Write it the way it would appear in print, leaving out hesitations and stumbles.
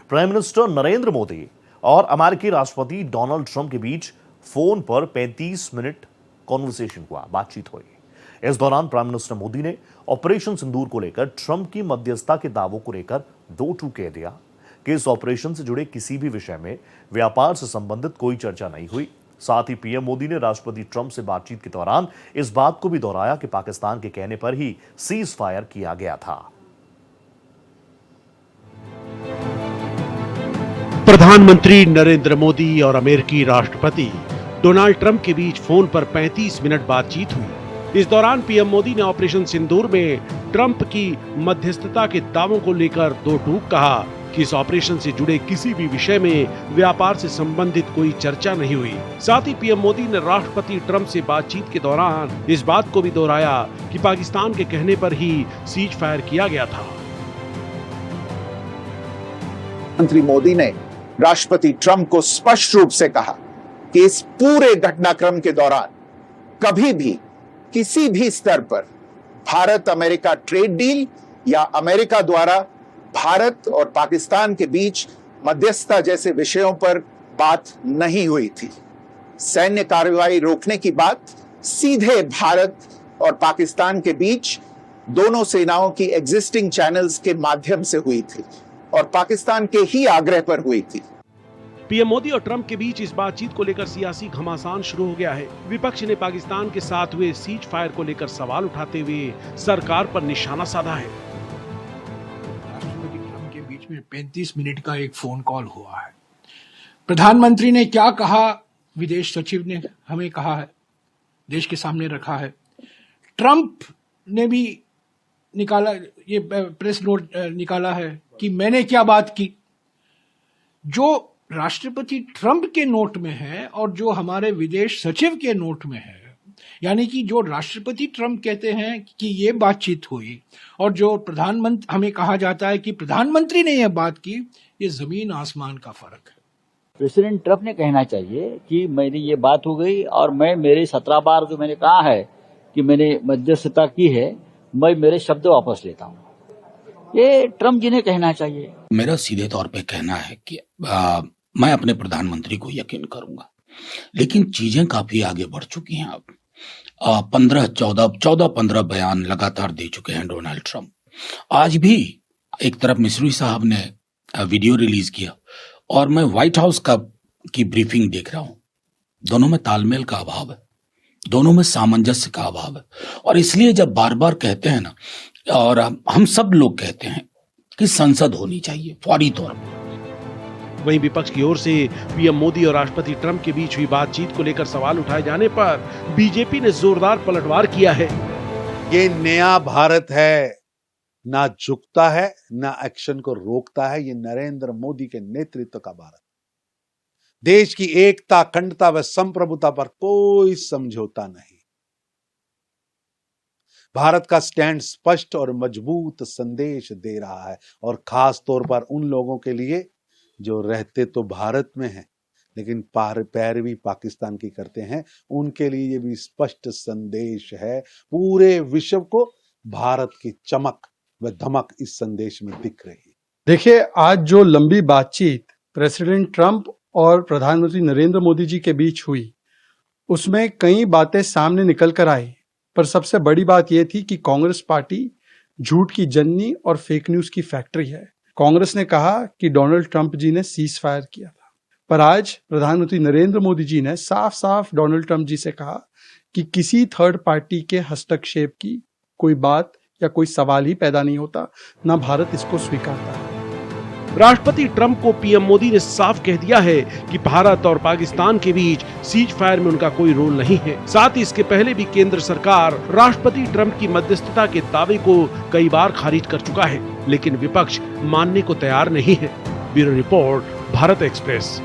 Prime minister Narendra Modi और अमेरिकी राष्ट्रपति डोनाल्ड ट्रंप के बीच फोन पर 35 मिनट कॉन्वर्सेशन हुआ, बातचीत हुई। इस दौरान प्राइम मिनिस्टर मोदी ने ऑपरेशन सिंदूर को लेकर ट्रंप की मध्यस्थता के दावों को लेकर दो टूक कह दिया कि इस ऑपरेशन से जुड़े किसी भी विषय में व्यापार से संबंधित कोई चर्चा नहीं हुई। साथ ही पीएम मोदी ने राष्ट्रपति ट्रंप से बातचीत के दौरान इस बात को भी दोहराया कि पाकिस्तान के कहने पर ही सीज फायर किया गया था। प्रधानमंत्री नरेंद्र मोदी और अमेरिकी राष्ट्रपति डोनाल्ड ट्रंप के बीच फोन पर 35 मिनट बातचीत हुई। इस दौरान पीएम मोदी ने ऑपरेशन सिंदूर में ट्रंप की मध्यस्थता के दावों को लेकर दो टूक कहा कि इस ऑपरेशन से जुड़े किसी भी विषय में व्यापार से संबंधित कोई चर्चा नहीं हुई। साथ ही पीएम मोदी ने राष्ट्रपति ट्रंप से बातचीत के दौरान इस बात को भी दोहराया कि पाकिस्तान के कहने पर ही सीज फायर किया गया था। मंत्री मोदी ने राष्ट्रपति ट्रंप को स्पष्ट रूप से कहा कि इस पूरे घटनाक्रम के दौरान कभी भी किसी भी स्तर पर भारत अमेरिका ट्रेड डील या अमेरिका द्वारा भारत और पाकिस्तान के बीच मध्यस्थता जैसे विषयों पर बात नहीं हुई थी। सैन्य कार्रवाई रोकने की बात सीधे भारत और पाकिस्तान के बीच दोनों सेनाओं की एग्जिस्टिंग चैनल्स के माध्यम से हुई थी और पाकिस्तान के ही आग्रह पर हुई थी। पीएम मोदी और ट्रंप के बीच इस बातचीत को लेकर सियासी घमासान शुरू हो गया है। विपक्ष ने पाकिस्तान के साथ हुए सीज फायर को लेकर सवाल उठाते हुए सरकार पर निशाना साधा है। राष्ट्रपति ट्रंप के बीच में 35 मिनट का एक फोन कॉल हुआ है। प्रधानमंत्री ने क्या कहा, विदेश सचिव ने हमें कहा है, देश के सामने रखा है। ट्रंप ने भी निकाला, ये प्रेस नोट निकाला है कि मैंने क्या बात की। जो राष्ट्रपति ट्रंप के नोट में है और जो हमारे विदेश सचिव के नोट में है, यानी कि जो राष्ट्रपति ट्रंप कहते हैं कि ये बातचीत हुई और जो प्रधानमंत्री हमें कहा जाता है कि प्रधानमंत्री ने यह बात की, ये जमीन आसमान का फर्क है। प्रेसिडेंट ट्रंप ने कहना चाहिए कि मेरी ये बात हो गई और मैं मेरे 17 बार जो मैंने कहा है कि मैंने मध्यस्थता की है, मैं मेरे शब्द वापस लेता हूँ। ये ट्रंप जी ने कहना चाहिए। मेरा सीधे तौर पे कहना है कि मैं अपने प्रधानमंत्री को यकीन करूंगा, लेकिन चीजें काफी आगे बढ़ चुकी हैं। अब 14-15 बयान लगातार दे चुके हैं डोनाल्ड ट्रंप। आज भी एक तरफ मिस्री साहब ने वीडियो रिलीज किया और मैं व्हाइट हाउस की ब्रीफिंग देख रहा हूं। दोनों में तालमेल का अभाव है, दोनों में सामंजस्य का अभाव है। और इसलिए जब बार बार कहते हैं ना, और हम सब लोग कहते हैं कि संसद होनी चाहिए फौरी तौर पर। वहीं विपक्ष की ओर से पीएम मोदी और राष्ट्रपति ट्रंप के बीच हुई बातचीत को लेकर सवाल उठाए जाने पर बीजेपी ने जोरदार पलटवार किया है। ये नया भारत है, ना झुकता है ना एक्शन को रोकता है। ये नरेंद्र मोदी के नेतृत्व का भारत, देश की एकता, अखंडता व संप्रभुता पर कोई समझौता नहीं। भारत का स्टैंड स्पष्ट और मजबूत संदेश दे रहा है, और खास तौर पर उन लोगों के लिए जो रहते तो भारत में हैं लेकिन पैरवी पाकिस्तान की करते हैं, उनके लिए ये भी स्पष्ट संदेश है। पूरे विश्व को भारत की चमक व धमक इस संदेश में दिख रही है। देखिए, आज जो लंबी बातचीत प्रेसिडेंट ट्रंप और प्रधानमंत्री नरेंद्र मोदी जी के बीच हुई, उसमें कई बातें सामने निकल कर आई, पर सबसे बड़ी बात यह थी कि कांग्रेस पार्टी झूठ की जननी और फेक न्यूज की फैक्ट्री है। कांग्रेस ने कहा कि डोनाल्ड ट्रंप जी ने सीज फायर किया था, पर आज प्रधानमंत्री नरेंद्र मोदी जी ने साफ साफ डोनाल्ड ट्रंप जी से कहा कि किसी थर्ड पार्टी के हस्तक्षेप की कोई बात या कोई सवाल ही पैदा नहीं होता, ना भारत इसको स्वीकारता है। राष्ट्रपति ट्रंप को पीएम मोदी ने साफ कह दिया है कि भारत और पाकिस्तान के बीच सीज फायर में उनका कोई रोल नहीं है। साथ ही इसके पहले भी केंद्र सरकार राष्ट्रपति ट्रंप की मध्यस्थता के दावे को कई बार खारिज कर चुका है, लेकिन विपक्ष मानने को तैयार नहीं है। Bureau report, Bharat express.